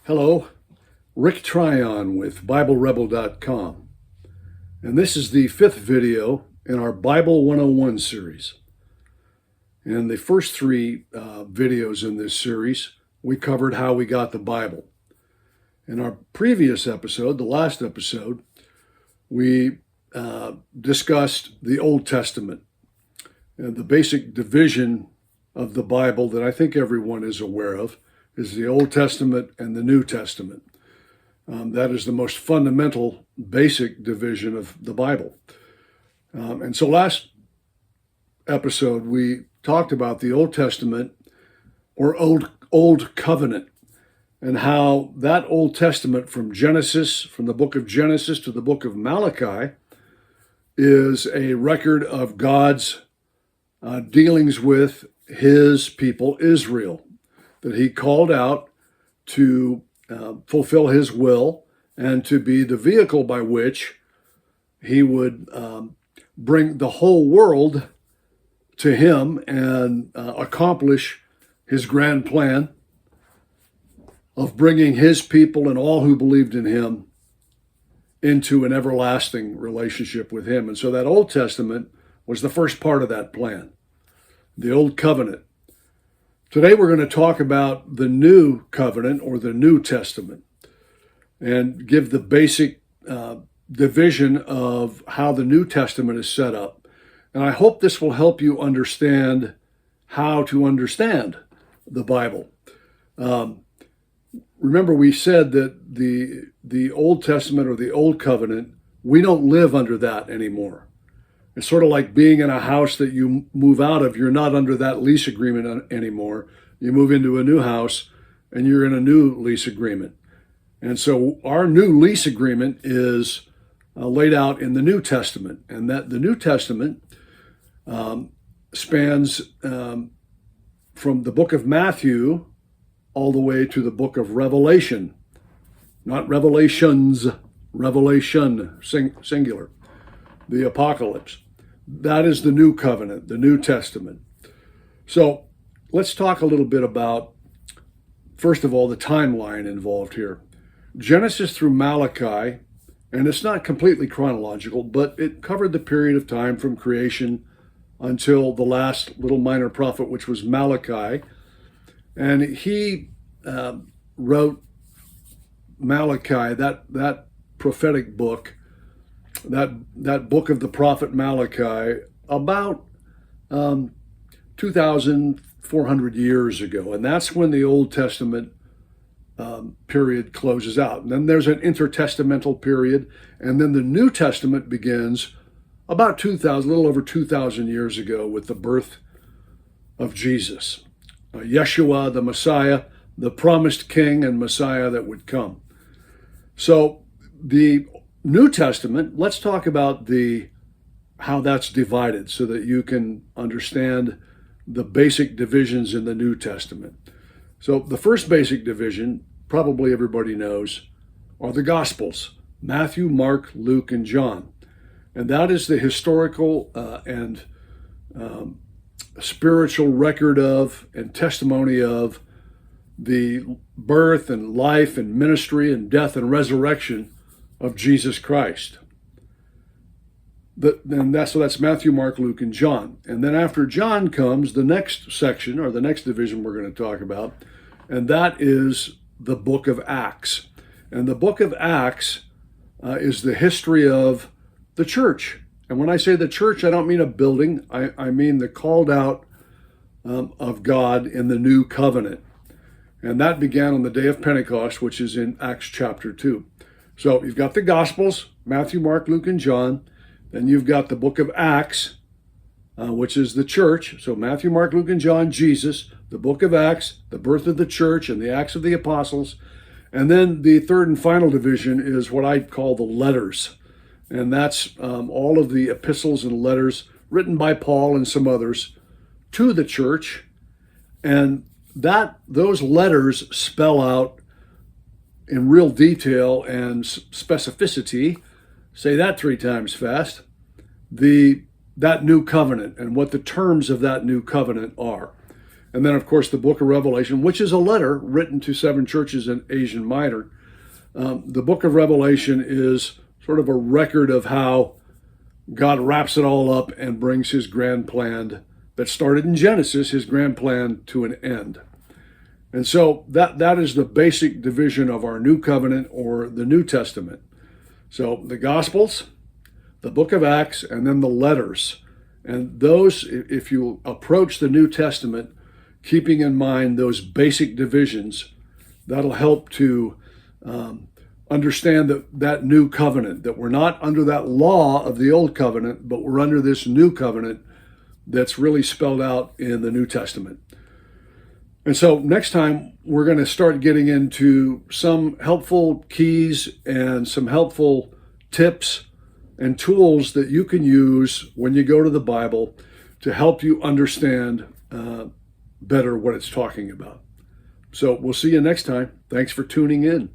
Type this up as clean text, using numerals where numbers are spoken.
Hello, Rick Tryon with BibleRebel.com, and this is the fifth video in our Bible 101 series. In the first three videos in this series, we covered how we got the Bible. In our previous episode, the last episode, we discussed the Old Testament and the basic division of the Bible that I think everyone is aware of is the Old Testament and the New Testament. That is the most fundamental, basic division of the Bible. And so last episode, we talked about the Old Testament or Old Covenant and how that Old Testament from the book of Genesis to the book of Malachi, is a record of God's dealings with his people, Israel, that he called out to fulfill his will and to be the vehicle by which he would bring the whole world to him and accomplish his grand plan of bringing his people and all who believed in him into an everlasting relationship with him. And so that Old Testament was the first part of that plan, the Old Covenant. Today we're going to talk about the New Covenant or the New Testament and give the basic division of how the New Testament is set up. And I hope this will help you understand how to understand the Bible. Remember, we said that the Old Testament or the Old Covenant, we don't live under that anymore. It's sort of like being in a house that you move out of. You're not under that lease agreement anymore. You move into a new house and you're in a new lease agreement. And so our new lease agreement is laid out in the New Testament, and that the New Testament spans from the book of Matthew all the way to the book of Revelation, not Revelations, Revelation, singular, the Apocalypse. That is the New Covenant, the New Testament. So let's talk a little bit about, first of all, the timeline involved here. Genesis through Malachi, and it's not completely chronological, but it covered the period of time from creation until the last little minor prophet, which was Malachi. And he wrote Malachi, that prophetic book, that book of the prophet Malachi, about 2,400 years ago. And that's when the Old Testament period closes out. And then there's an intertestamental period. And then the New Testament begins about a little over 2,000 years ago with the birth of Jesus. Yeshua, the Messiah, the promised King and Messiah that would come. So the New Testament, let's talk about how that's divided so that you can understand the basic divisions in the New Testament. So the first basic division, probably everybody knows, are the Gospels: Matthew, Mark, Luke, and John. And that is the historical and spiritual record of and testimony of the birth and life and ministry and death and resurrection of Jesus Christ. So that's Matthew, Mark, Luke, and John. And then after John comes the next section, or the next division we're going to talk about, and that is the book of Acts. And the book of Acts is the history of the church. And when I say the church, I don't mean a building. I mean the called out of God in the new covenant. And that began on the day of Pentecost, which is in Acts chapter 2. So you've got the Gospels, Matthew, Mark, Luke, and John. Then you've got the book of Acts, which is the church. So Matthew, Mark, Luke, and John, Jesus. The book of Acts, the birth of the church and the Acts of the Apostles. And then the third and final division is what I call the letters. And that's all of the epistles and letters written by Paul and some others to the church. And those letters spell out in real detail and specificity, say that 3 times fast, that new covenant and what the terms of that new covenant are. And then, of course, the book of Revelation, which is a letter written to 7 churches in Asia Minor. The book of Revelation is sort of a record of how God wraps it all up and brings his grand plan that started in Genesis, his grand plan, to an end. And so that is the basic division of our New Covenant or the New Testament. So the Gospels, the book of Acts, and then the letters. And those, if you approach the New Testament, keeping in mind those basic divisions, that'll help to understand that new covenant, that we're not under that law of the old covenant, but we're under this new covenant that's really spelled out in the New Testament. And so next time, we're going to start getting into some helpful keys and some helpful tips and tools that you can use when you go to the Bible to help you understand better what it's talking about. So we'll see you next time. Thanks for tuning in.